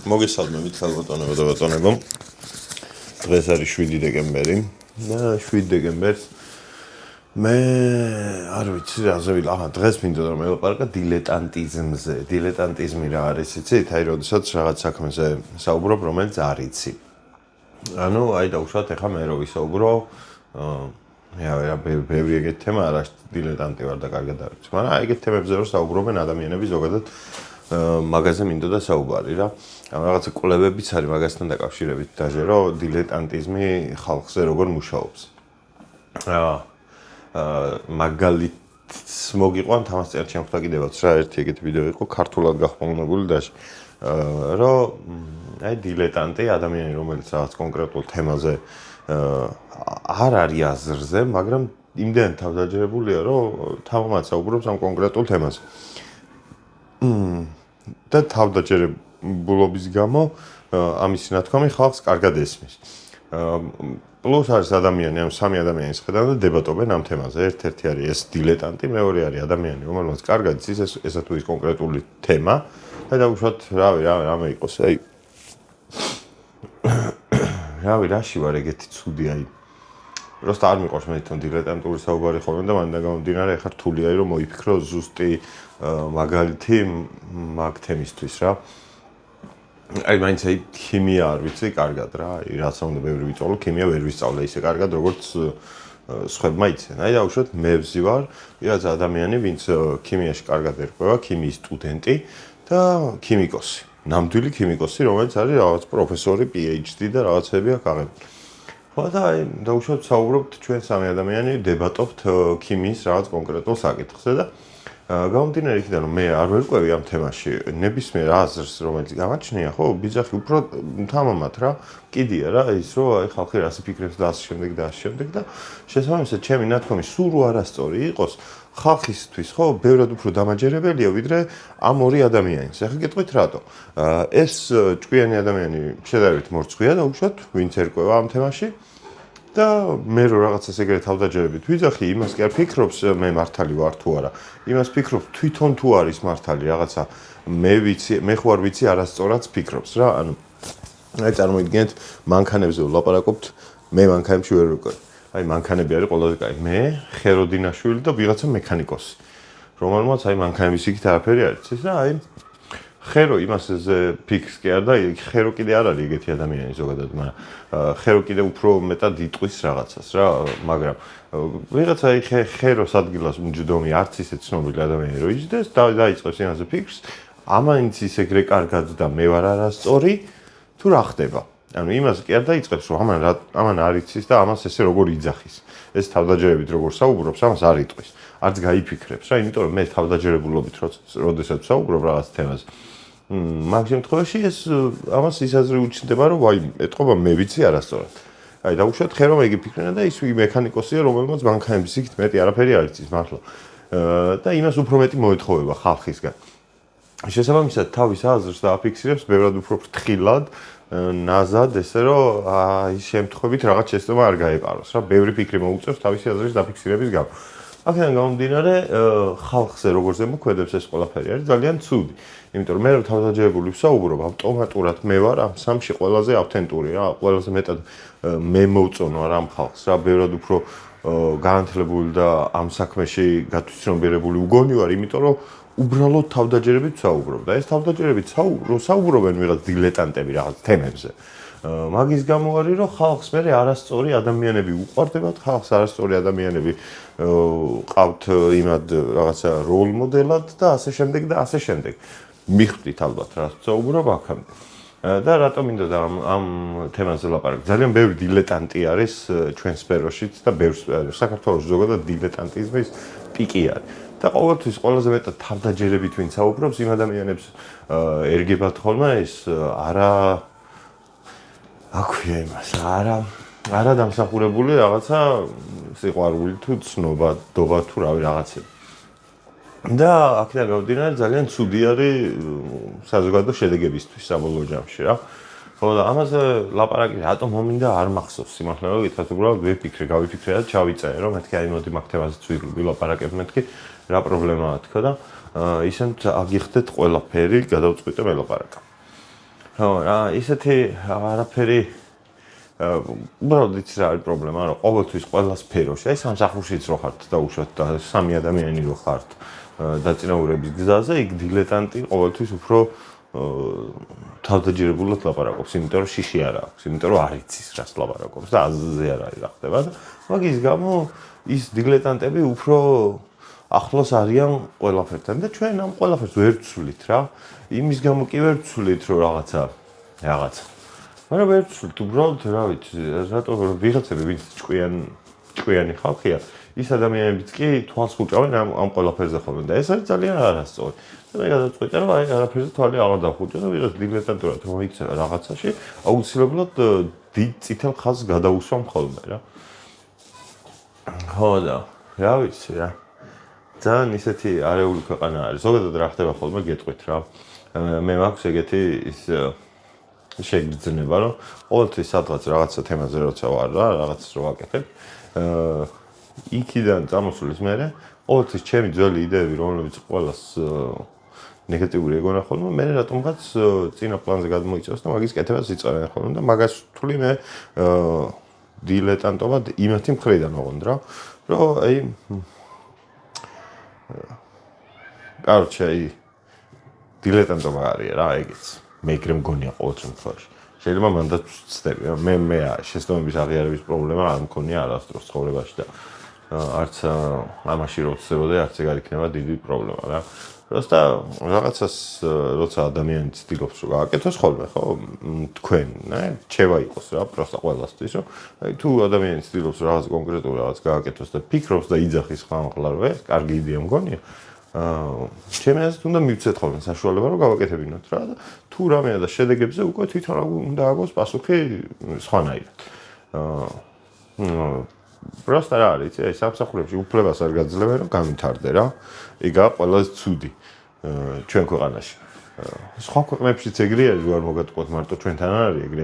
მოგესალმებით ალბათონებო და ბატონებო. დღეს არის 7 დეკემბერი და 7 დეკემბერს მე არ ვიცი რაზე ვილახა. დღეს მინდოდა რომ ელაპარაკა დილეტანტიზმზე. დილეტანტიზმი რა არის, იცით? აი, როდესაც რაღაც საქმეზე საუბრობ, რომელიც არ იცი. ანუ აი დაუშვათ ახლა მე რო ვისაუბრო, ბევრი ეგეთ თემა არა, დილეტანტი ვარ და კარგად არ ვიცი. მაგრამ აი ეგეთ თემებზე რო საუბრობენ ადამიანები ზოგადად მაგაზე მინდოდა საუბარი რა. ანუ რაღაცა კვლევებიც არის მაგასთან დაკავშირებით დაჟე რომ დილეტანტიზმი ხალხზე როგორ მუშაობს. მაგალითს მოგიყვანთ ამას წერტ შემხვდა კიდევაც რა ერთი ეგეთი ვიდეო იყო ქართულად გახმოვნებული დაჟე. რომ აი დილეტანტი ადამიანი რომელიც რაღაც კონკრეტულ თემაზე არ არის აზრზე, მაგრამ იმდენ თავდაჯერებულია რომ თამამად საუბრობს ამ კონკრეტულ თემაზე. და თავდაჯერებულობის გამო ამის ნათქვამი ხალხს კარგად ესმის. პლუს არის ადამიანი, ანუ სამი ადამიანის ხედავ და დებატობენ ამ თემაზე. ერთ-ერთი არის ეს დილეტანტი, მეორე არის ადამიანი, რომელსაც კარგად იცის ესა თუ ის კონკრეტული თემა და დაუშვათ რამე იყოს, აი რავი, რაში ვარ ეგეთი ცუდი, აი просто არ მიყვარს მე თვითონ დილეტანტური საუბარი ხოლმე და მანდ გამომდინარე ახლა რთულია რომ მოიფიქრო ზუსტი მაგალითი მაგ თემისთვის რა. აი მაინც აი ქიმია არ ვიცი კარგად რა, აი რაც უნდა ბევრი ვიწავლო, ქიმია ვერ ვისწავლე ისე კარგად როგორც სხვებმა იციან. აი დაუშვათ მე ვზივარ, ვიღაცა ადამიანი, ვინც ქიმიაში კარგად ერკვევა, ქიმიის სტუდენტი და ქიმიკოსი. ნამდვილი ქიმიკოსი, რომელიც არის რაღაც პროფესორი, PhD და რაღაცები აქვს აღებული. ხო და აი დაუშვათ საუბრობთ ჩვენ სამი ადამიანი დებატობთ ქიმიის რაღაც კონკრეტულ საკითხზე და გამომდინარე იქიდან რომ მე არ ვერკვევი ამ თემაში ნებისმიერ აზრს რომელიც გამაჩნია ხო ბიძახი უფრო თამამად რა კიდია რა ის რომ აი ხალხი რას იფიქრებს და ასე შემდეგ და ასე შემდეგ და შესაბამისად ჩემი ნათქვამი სულ რო არასწორი იყოს ხალხისთვის ხო ბევრად უფრო დამაჯერებელია ვიდრე ამ ორი ადამიანის. ახლა გეტყვით რატო ეს ჭკვიანი ადამიანი შედარებით მორცხვია და უშუალოდ ვინც ერკვევა ამ თემაში და მე რო რაღაცას ეგრეთ თავდაჯერებით ვიძახი იმას კი არ ფიქრობს მე მართალი ვარ თუ არა იმას ფიქრობს თვითონ თუ არის მართალი რაღაცა მე ხო არ ვიცი არასწორად ფიქრობს რა ანუ აი წარმოიდგინეთ მანქანებზე ვლაპარაკობთ მე მანქანებში ვერ ვიყავ აი მანქანები არის ყველაზე კაი მე ხეროდინაშვილი და ვიღაცა მექანიკოსი რომელმაც აი მანქანების იქით არაფერი არ იცის და აი ხერო იმასზე ფიქს კი არ და ხერო კიდე არ არის ეგეთი ადამიანი ზოგადად მაგრამ ხერო კიდე უფრო მეტად იტყვის რაღაცას რა მაგრამ ვიღაცა აი ხეროს ადგილას მჯდომი არც ისე ცნობილი ადამიანი რო იჯდეს და დაიწყებს იმაზე ფიქრს ამაინც ის ეგრე კარგად და მე ვარ არასწორი თუ რა ხდება ანუ იმას კი არ დაიწყებს რომ ამან არ იცის და ამას ესე როგორ იძახის ეს თავდაჯერებით როგორ საუბრობს ამას არ იტყვის არც გაიფიქრებს რა იმიტომ რომ მე თავდაჯერებულობით როდესაც საუბრობ რაღაც თემაზე მაგ შემთხვევაში ეს ამას ის აზრი უჩნდება რომ ვაი ეტყობა მე ვიცი არასწორად აი დაუშვათ ხერო მე გიფიქრენა და ის მექანიკოსია რომელმაც მანქანების იქით მეტი არაფერი არ იცის მართლა და იმას უფრო მეტი მოეთხოვება ხალხისგან შესაბამისად თავის აზრს დააფიქსირებს ბევრად უფრო ფრთხილად ნაზად ესე რომ აი შემთხვევით რაღაც შეცდომა არ გაეპაროს რა ბევრი ფიქრი მოუწევს თავისი აზრის დაფიქსირების გამო აქედან გამომდინარე ხალხზე როგორ ზემოქმედებს ეს ყველაფერი არის ძალიან ცუდი იმიტომ რომ მე რო თავდაჯერებული ვსაუბრობ ავტომატურად მე ვარ ამ სამში ყველაზე ავთენტური რა ყველაზე მეტად მე მოვწონო ამ ხალხს რა ბევრად უფრო განათლებული და ამ საქმეში გათვითცნობიერებული უგონი ვარ იმიტომ რომ უბრალოდ თავდაჯერებით ვსაუბრობ და ეს თავდაჯერებით საუბრობენ ვიღაც დილეტანტები რაღაც თემებზე მაგის გამო არის რომ ხალხს მე არასწორი ადამიანები უყვარდებათ ხალხს არასწორი ადამიანები ყავთ იმად რაღაცა როლ მოდელად და ასე შემდეგ და ასე შემდეგ მიხვდით ალბათ რა საუბრობ აქამდე და რატომ მინდოდა ამ თემაზე ლაპარაკი ძალიან ბევრი დილეტანტი არის ჩვენ სფეროშიც და ბევრ საქართველოს ზოგადად დილეტანტიზმის პიკი არის და ყოველთვის ყველაზე მეტად თავდაჯერებით ვინ საუბრობს იმ ადამიანებს ერგებათ ხოლმე ეს არა აქვია იმას არა დამსახურებული რაღაცა სიყვარული თუ ცნობა დობა თუ რავი რაღაცები და აქედან გამომდინარე ძალიან ცუდი არის საზოგადო შედეგებისთვის საბოლოო ჯამში რა ხო და ამაზე ლაპარაკი რატომ მომინდა არ მახსოვს სიმართლე რომ გითხრათ უბრალოდ გავიფიქრე და ჩავიწერე რომ მეთქი აი მოდი მაგ თემაზეც ვილაპარაკებ მეთქი რა პრობლემაა თქო და ისეთ აგიხდეთ ყველაფერი გადავწყვიტე ველაპარაკა ხო რა ისეთი არაფერი უბრალოდ იცი რა არის პრობლემა რომ ყოველთვის ყველა სფეროში აი სამსახურშიც რო ხართ და უშოთ და სამი ადამიანი რო ხართ დაწინაურების გზაზე იქ დილეტანტი ყოველთვის უფრო თავდაჯერებულად ლაპარაკობს, იმიტომ რომ შიში არ აქვს, იმიტომ რომ არ იცის რას ლაპარაკობს და აზზე არ არის რა ხდება და მაგის გამო ის დილეტანტები უფრო ახლოს არიან ყველაფერთან და ჩვენ ამ ყველაფერს ვერ ვცვლით რა. იმის გამო კი ვერ ვცვლით რომ რაღაცა მაგრამ ვერ ვცვლით უბრალოდ რა ვიცი, რატო ვიღაცები ვინც ჭკვიანი ხალხია, ის ადამიანებიც კი თვალს ხუჭავენ ამ ყველაფერზე ხოლმე და ეს არის ძალიან არასწორი. და მე გადავწყვიტე რომ აი არაფერზე თვალი აღარ დავხუჭო და ვიღაც დილეტანტურად რომ იქცევა რაღაცაში, აუცილებლად დიდ წითელ ხაზს გადაუსვამ ხოლმე რა. ხო და რა ვიცი რა. ძალიან ისეთი არეული ქვეყანა არის. ზოგადად რა ხდება ხოლმე გეტყვით რა. მე მაქვს ეგეთი ის შეგრძნება რომ ყოველთვის სადღაც რაღაცა თემაზე როცა ვარ რა, რაღაცას რო ვაკეთებ, იქიდან წამოსulis მერე ყოველთვის ჩემი ძველი იდეები რომლებიც ყველას ნეგატიური ეგონა ხოლმე, მე რატომღაც წინა პლანზე გადმოიწევს და მაგის კეთებას იწევენ ხოლმე და მაგას ვთვლი მე დილეტანტობად იმათი მხრიდან ოღონდ რა, რომ აი კაროჩე აი დილეტანტობა არის რა ეგეც. მე ეგრე მგონია ყოველ შემთხვევაში. შეიძლება მანდაც ვცდები, მე შეცდომების აღიარების პრობლემა არ მქონია არასდროს ცხოვრებაში და არც ამაში რო ვცდებოდი, არც ეგ არ იქნება დიდი პრობლემა რა. Просто რაღაცას როცა ადამიანი ცდილობს რომ გააკეთოს ხოლმე, ხო? თქვენ, რჩევა იყოს რა, просто ყველასთვის, რომ აი თუ ადამიანი ცდილობს რაღაც კონკრეტულ რაღაც გააკეთოს და ფიქრობს და იძახის ხმამაღლა რომ ეს კარგი იდეა მგონია, ჩემი აზრით უნდა მივცეთ ხოლმე საშუალება რომ გავაკეთებინოთ რა და თუ რამეა და შედეგებზე უკვე თვითონ უნდა აგოს პასუხი სხვანაირად. Просто რა არის, აი სამსახურებში უფლებას არ გაძლევენ რომ გავითარდე რა. ეგაა ყველაზე ცუდი ჩვენ ქვეყანაში. სხვა ქვეყნებშიც ეგრე არის, რომ არ მოგატყუათ მარტო ჩვენთან არ არის ეგრე,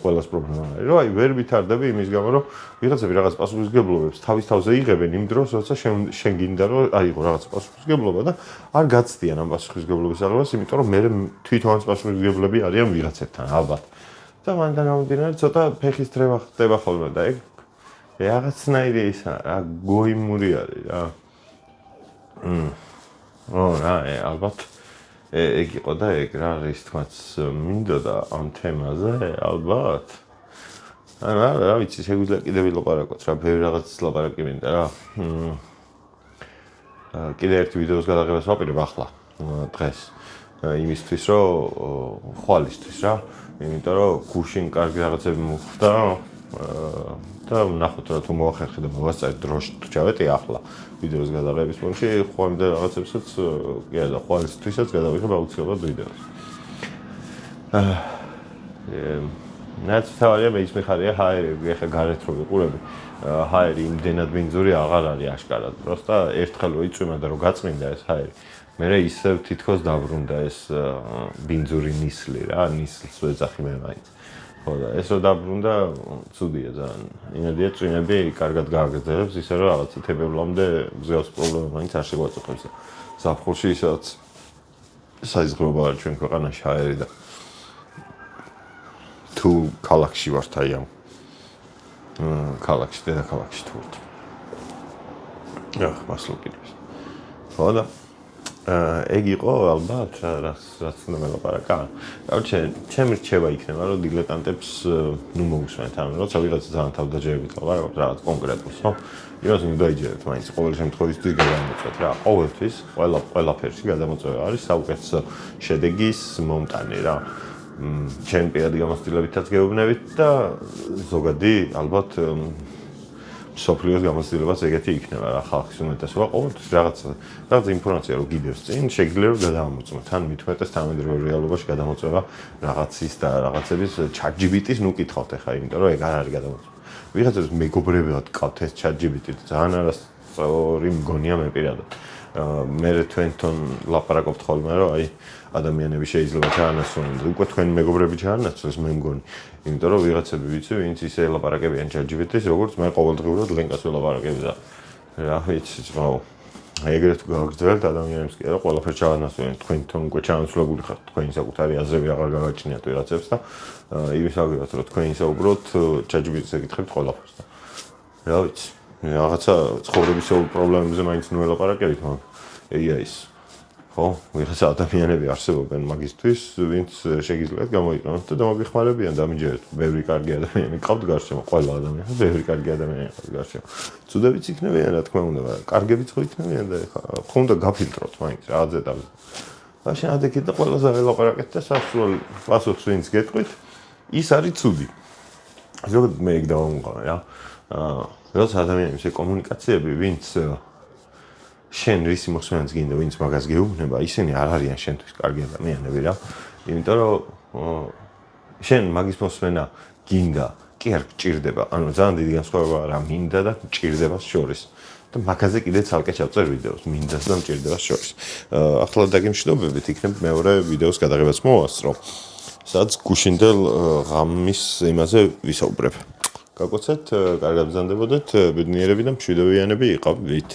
ყველას პრობლემა არის. რომ აი ვერ ვითარდები იმის გამო, რომ ვიღაცები რაღაც პასუხისმგებლობებს თავის თავზე იღებენ იმ დროს, როცა შენ გინდა რომ აიღო რაღაც პასუხისმგებლობა და არ გაცდიან ამ პასუხისმგებლობის აღებას, იმიტომ რომ მე თვითონ პასუხისმგებლები არიან ვიღაცებთან ალბათ. და მანდ გამომდინარე ცოტა ფეხის დრევა ხდება ხოლმე და ეგ რაღაცნაირი ისა რა გოიმური არის რა. რა ალბათ ეგ იყო და ეგ რა რის თქმაც მინდოდა ამ თემაზე ალბათ რა ვიცი შეგვიძლია კიდე ვილაპარაკოთ რა ბევრი რაღაცის ლაპარაკი მინდა რა კიდე ერთი ვიდეოს გადაღებას ვაპირებ ახლა დღეს იმისთვის რომ ხვალისთვის რა იმიტომ რომ გუშინ კარგი რაღაცები მოხდა და ნახოთ რა თუ მოახერხე და მოვასწრეთ დროში თუ ჩავეტი ახლა ვიდეოს გადაღების პონჩი ხვალამდე რაღაცებსაც კი არა ხვალისთვისაც გადავიღებ აუცილებლად ვიდეოს. ნაც თავია მე ის მეხარია ჰაერი ეხა გარეთ რო ვიყურები ჰაერი იმდენად ბინძური აღარ არის აშკარად. Просто ერთხელ რო იწვიმა და რო გაწმინდა ეს ჰაერი მე ისევ თითქოს დაბრუნდა ეს ბინძური ნისლი რა ნისლს ვეძახი მე მაინც. ხო და ეს რო დაბრუნდა ცუდია ძალიან. იმედია წვიმები კარგად გააგრძელებს ისე რომ რაღაცა თებერვლამდე მზეავს პრობლემა მაინც არ შეგვაწუხებს. ზაფხულში ისაც საიზღრობა არის ჩვენ ქვეყანაში ჰაერი და თუ ქალაქში ვართ აი ამ ქალაქში დედაქალაქში თუ ვართ. მასლო კიდეს. ხო და ეგ იყო ალბათ რაც უნდა მელაპარაკა. Короче, ჩემი რჩევა იქნება რომ დილეტანტებს ნუ მოусვენთ ამ როცა ვიღაცა ძალიან თავდაჯერებით ლაპარაკობს რაღაც კონკრეტულს, ხო? იმას უნდა იჯერეთ მაინც ყოველ შემთხვევაში გადამოწვეთ რა. ყოველთვის ყველაფერში გადამოწვევა არის საუკეთესო შედეგის მომტანი რა. ჩემი პირადი გამოცდილებითაც გეუბნებით და ზოგადი ალბათ სოფლიოს გამოცდილებას ეგეთი იქნება რა ხალხის უმეტესობა ყოველთვის რაღაც ინფორმაცია რო გიდევს წინ შეიძლება რომ გადამოწმოთ ან მithumetes თანამედროვე რეალობაში გადამოწვევა რაღაცის და რაღაცების ChatGPT-ს ნუ კითხავთ ახლა იმიტომ რომ ეგ არ არის გადამოწვევა ვიღაცებს მეგობრებად ყავთ ეს ChatGPT ძალიან არასწორი მგონია მე პირადად მე თქვენთან ლაპარაკობთ ხოლმე რომ აი ადამიანები შეიძლება ჩაანაცვლონ და უკვე თქვენი მეგობრები ჩაანაცვლეს მე მგონი იმიტომ რომ ვიღაცები ვიცი ვინც ისე ელაპარაკებიან ChatGPT-ს როგორც მე ყოველდღიურად ლენკას ველაპარაკებ და რა ვიცი ძმაო ეგრეთ გავაგრძელებთ ადამიანებს კი არა ყველაფერს ჩავანაცვლოთ თქვენ თვითონ უკვე ჩანაცვლებული ხართ თქვენი საკუთარი აზრები აღარ გაგაჩნიათ ვიღაცებს და იმის აგებად რომ თქვენ ისაუბროთ ChatGPT-ს ეკითხებთ ყველაფერს და რა ვიცი რაღაცა ცხოვრებისეულ პრობლემებზე მაინც ნუ ელაპარაკებით მაგრამ AI-ს ხო ვიღაცა ადამიანები არსებობენ მაგისთვის ვინც შეგიძლიათ გამოიყენოთ და დამოგეხმარებიან დამიჯერეთ ბევრი კარგი ადამიანი ყავთ გარშემო ყველა ადამიანს ბევრი კარგი ადამიანი ყავთ გარშემო ცუდებიც იქნებიან რა თქმა უნდა მაგრამ კარგებიც ხო იქნებიან და ხო უნდა გაფილტროთ მაინც რა აზეტავთ მაშინ ადექით და ყველაზე ელაპარაკეთ და სასურველ პასუხს ვინც გეტყვით ის არის ცუდი ზოგადად მე ეგ დავამყავ რა როცა ადამიანების კომუნიკაციები ვინც შენ რისი მოსმენაც გინდა ვინც მაგას გეუბნება ისინი არ არიან შენთვის კარგი ადამიანები რა იმიტომ რომ შენ მაგის მოსმენა გინდა კი არ გჭირდება ანუ ძალიან დიდი განსხვავება არა მინდა და გჭირდებას შორის და მაგაზე კიდე ცალკე ჩავწერ ვიდეოს მინდას და მჭირდებას შორის ახლა დაგემშვიდობებით იქნებ მეორე ვიდეოს გადაღებაც მოვასწრო სადაც გუშინდელ ღამის იმაზე ვისაუბრებ გაგოცეთ კარგად ბრძანდებოდეთ ბედნიერები და მშვიდობიანები იყავით